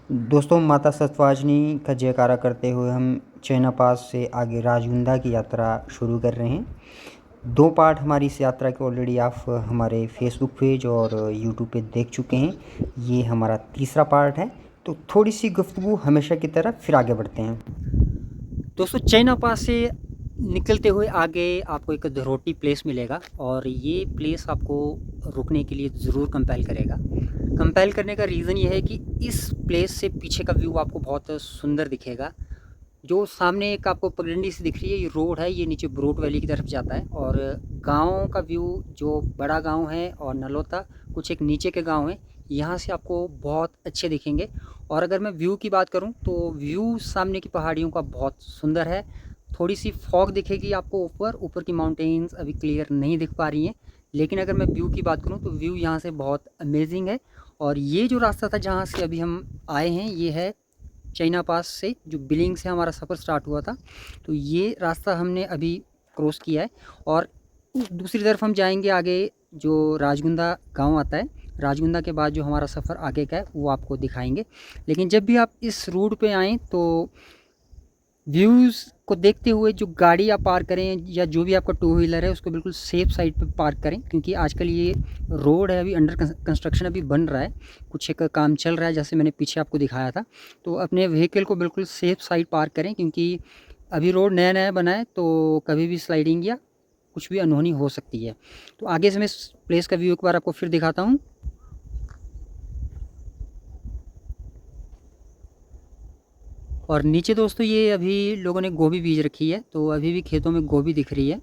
दोस्तों, माता सतवाजनी का जयकारा करते हुए हम चैना पास से आगे राजगुंदा की यात्रा शुरू कर रहे हैं। 2 पार्ट हमारी इस यात्रा के ऑलरेडी आप हमारे फेसबुक पेज और यूट्यूब पे देख चुके हैं। ये हमारा तीसरा पार्ट है, तो थोड़ी-सी गुफ्तगू हमेशा की तरह फिर आगे बढ़ते हैं। दोस्तों, चैना पास से निकलते हुए आगे आपको एक धरोटी प्लेस मिलेगा और ये प्लेस आपको रुकने के लिए ज़रूर कंपेल करेगा। कंपेल करने का रीज़न ये है कि इस प्लेस से पीछे का व्यू आपको बहुत सुंदर दिखेगा। जो सामने एक आपको पगडंडी सी दिख रही है, ये रोड है, ये नीचे बरोट वैली की तरफ जाता है और गाँव का व्यू जो बड़ा गाँव है और नलोता कुछ एक नीचे के गाँव हैं, यहाँ से आपको बहुत अच्छे दिखेंगे। और अगर मैं व्यू की बात करूँ तो व्यू सामने की पहाड़ियों का बहुत सुंदर है। थोड़ी सी फॉग दिखेगी आपको ऊपर की माउंटेन्स अभी क्लियर नहीं दिख पा रही हैं, लेकिन अगर मैं व्यू की बात करूँ तो व्यू यहाँ से बहुत अमेजिंग है। और ये जो रास्ता था जहाँ से अभी हम आए हैं, ये है चैना पास से जो बिलिंग से हमारा सफ़र स्टार्ट हुआ था, तो ये रास्ता हमने अभी क्रॉस किया है। और दूसरी तरफ हम जाएंगे आगे, जो राजगुंदा गांव आता है। राजगुंदा के बाद जो हमारा सफ़र आगे का है वो आपको दिखाएंगे। लेकिन जब भी आप इस रोड पे आएँ तो व्यूज़ को देखते हुए जो गाड़ी आप पार्क करें या जो भी आपका टू व्हीलर है उसको बिल्कुल सेफ साइड पे पार्क करें, क्योंकि आजकल ये रोड है अभी अंडर कंस्ट्रक्शन अभी बन रहा है, कुछ एक काम चल रहा है जैसे मैंने पीछे आपको दिखाया था। तो अपने व्हीकल को बिल्कुल सेफ साइड पार्क करें, क्योंकि अभी रोड नया नया बना है तो कभी भी स्लाइडिंग या कुछ भी अनहोनी हो सकती है। तो आगे से मैं इस प्लेस का व्यू एक बार आपको फिर दिखाता हूँ। और नीचे दोस्तों ये अभी लोगों ने गोभी बीज रखी है, तो अभी भी खेतों में गोभी दिख रही है।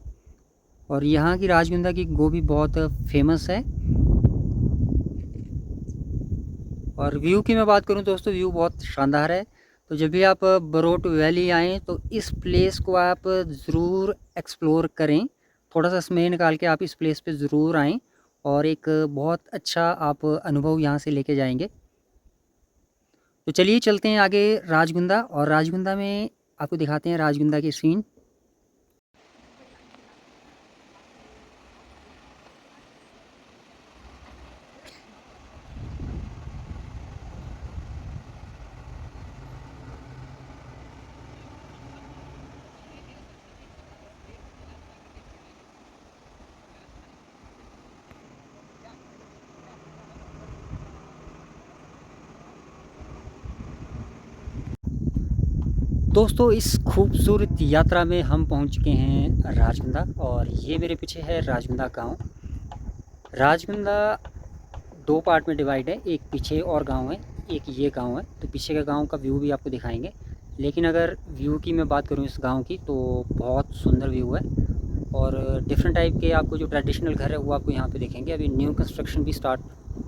और यहाँ की राजगुंदा की गोभी बहुत फेमस है। और व्यू की मैं बात करूँ दोस्तों, व्यू बहुत शानदार है। तो जब भी आप बरोट वैली आएँ तो इस प्लेस को आप ज़रूर एक्सप्लोर करें। थोड़ा सा समय निकाल के आप इस प्लेस पे ज़रूर आएँ और एक बहुत अच्छा आप अनुभव यहाँ से लेके जाएंगे। तो चलिए चलते हैं आगे राजगुंदा, और राजगुंदा में आपको दिखाते हैं राजगुंदा के सीन। दोस्तों, इस खूबसूरत यात्रा में हम पहुंच चुके हैं राजगुंदा, और ये मेरे पीछे है राजगुंदा गांव। राजगुंदा 2 पार्ट में डिवाइड है, एक पीछे और गांव है, एक ये गांव है। तो पीछे का गांव का व्यू भी आपको दिखाएंगे। लेकिन अगर व्यू की मैं बात करूं इस गांव की, तो बहुत सुंदर व्यू है। और डिफरेंट टाइप के आपको जो ट्रेडिशनल घर है वो आपको यहाँ पे दिखेंगे। अभी न्यू कंस्ट्रक्शन भी स्टार्ट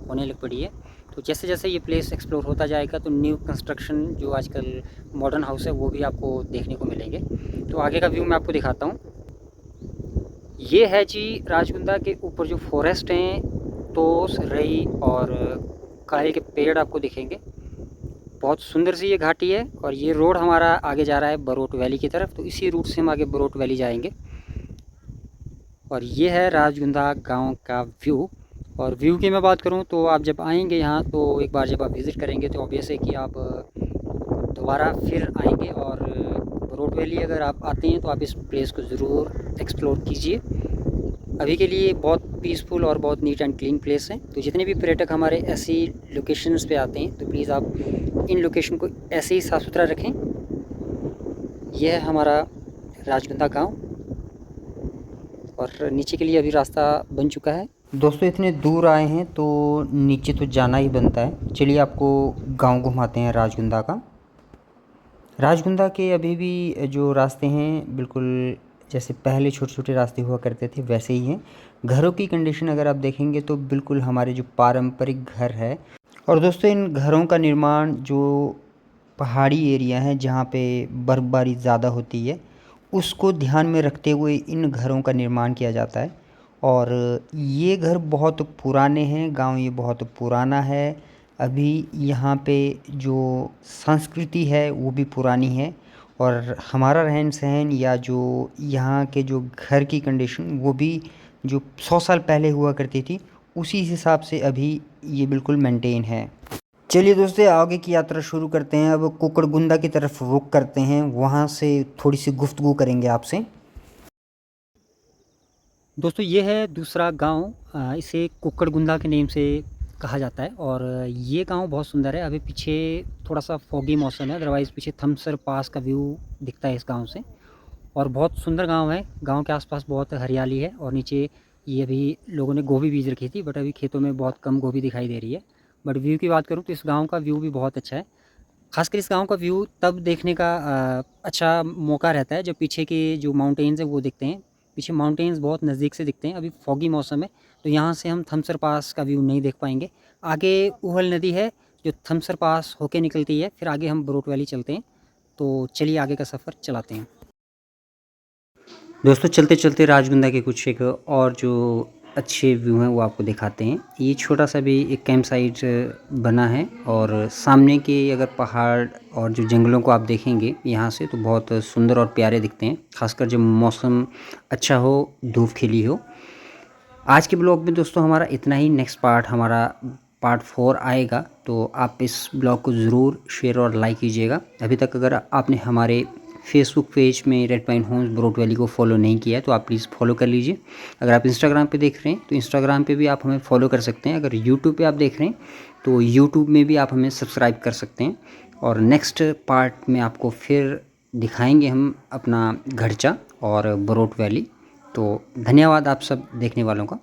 होने लग पड़ी है, तो जैसे जैसे ये प्लेस एक्सप्लोर होता जाएगा तो न्यू कंस्ट्रक्शन जो आजकल मॉडर्न हाउस है वो भी आपको देखने को मिलेंगे। तो आगे का व्यू मैं आपको दिखाता हूँ। ये है जी राजगुंदा के ऊपर जो फॉरेस्ट हैं, तोस, रई और काले के पेड़ आपको दिखेंगे। बहुत सुंदर सी ये घाटी है। और ये रोड हमारा आगे जा रहा है बरोट वैली की तरफ, तो इसी रूट से हम आगे बरोट वैली जाएंगे। और ये है राजगुंदा गांव का व्यू। और व्यू की मैं बात करूं तो आप जब आएंगे यहाँ, तो एक बार जब आप विज़िट करेंगे तो ऑब्वियस है कि आप दोबारा फिर आएंगे। और बरोट वैली अगर आप आते हैं तो आप इस प्लेस को ज़रूर एक्सप्लोर कीजिए। अभी के लिए बहुत पीसफुल और बहुत नीट एंड क्लीन प्लेस है। तो जितने भी पर्यटक हमारे ऐसी लोकेशंस पे आते हैं तो प्लीज़ आप इन लोकेशन को ऐसे ही साफ़ सुथरा रखें। यह है हमारा राजगुंदा गांव, और नीचे के लिए अभी रास्ता बन चुका है। दोस्तों, इतने दूर आए हैं तो नीचे तो जाना ही बनता है। चलिए आपको गांव घुमाते हैं राजगुंदा का। राजगुंदा के अभी भी जो रास्ते हैं बिल्कुल जैसे पहले छोटे छोटे रास्ते हुआ करते थे वैसे ही हैं। घरों की कंडीशन अगर आप देखेंगे तो बिल्कुल हमारे जो पारंपरिक घर है। और दोस्तों, इन घरों का निर्माण जो पहाड़ी एरिया है जहाँ पे बर्फ़बारी ज़्यादा होती है उसको ध्यान में रखते हुए इन घरों का निर्माण किया जाता है। और ये घर बहुत पुराने हैं, गांव ये बहुत पुराना है। अभी यहाँ पे जो संस्कृति है वो भी पुरानी है, और हमारा रहन सहन या जो यहाँ के जो घर की कंडीशन वो भी जो 100 साल पहले हुआ करती थी उसी हिसाब से अभी ये बिल्कुल मेंटेन है। चलिए दोस्तों, आगे की यात्रा शुरू करते हैं। अब कुकड़गुंदा की तरफ रुख करते हैं, वहाँ से थोड़ी सी गुफ्तगू करेंगे आपसे। दोस्तों ये है दूसरा गांव, इसे कुकड़गुंदा के नेम से कहा जाता है और ये गांव बहुत सुंदर है। अभी पीछे थोड़ा सा फॉगी मौसम है, अदरवाइज़ पीछे थमसर पास का व्यू दिखता है इस गांव से और बहुत सुंदर गांव है। गांव के आसपास बहुत हरियाली है और नीचे ये अभी लोगों ने गोभी बीज रखी थी, बट अभी खेतों में बहुत कम गोभी दिखाई दे रही है। बट व्यू की बात करूँ तो इस गाँव का व्यू भी बहुत अच्छा है। खासकर इस गाँव का व्यू तब देखने का अच्छा मौका रहता है जब पीछे के जो माउंटेन्स हैं वो दिखते हैं। पीछे माउंटेन्स बहुत नज़दीक से दिखते हैं। अभी फॉगी मौसम है तो यहाँ से हम थमसर पास का व्यू नहीं देख पाएंगे। आगे उहल नदी है जो थमसर पास होके निकलती है, फिर आगे हम बरोट वैली चलते हैं। तो चलिए आगे का सफ़र चलाते हैं। दोस्तों चलते चलते राजगुंदा के कुछ एक और जो अच्छे व्यू हैं वो आपको दिखाते हैं। ये छोटा सा भी एक कैंप साइट बना है और सामने के अगर पहाड़ और जो जंगलों को आप देखेंगे यहाँ से तो बहुत सुंदर और प्यारे दिखते हैं, खासकर जब मौसम अच्छा हो, धूप खिली हो। आज के ब्लॉग में दोस्तों हमारा इतना ही। नेक्स्ट पार्ट हमारा पार्ट 4 आएगा, तो आप इस ब्लॉग को ज़रूर शेयर और लाइक कीजिएगा। अभी तक अगर आपने हमारे फेसबुक पेज में Red Pine Homes Barot Valley को फॉलो नहीं किया है तो आप प्लीज़ फॉलो कर लीजिए। अगर आप इंस्टाग्राम पे देख रहे हैं तो इंस्टाग्राम पे भी आप हमें फॉलो कर सकते हैं। अगर यूट्यूब पे आप देख रहे हैं तो यूट्यूब में भी आप हमें सब्सक्राइब कर सकते हैं। और नेक्स्ट पार्ट में आपको फिर दिखाएंगे हम अपना घरचा और बरोट वैली। तो धन्यवाद आप सब देखने वालों का।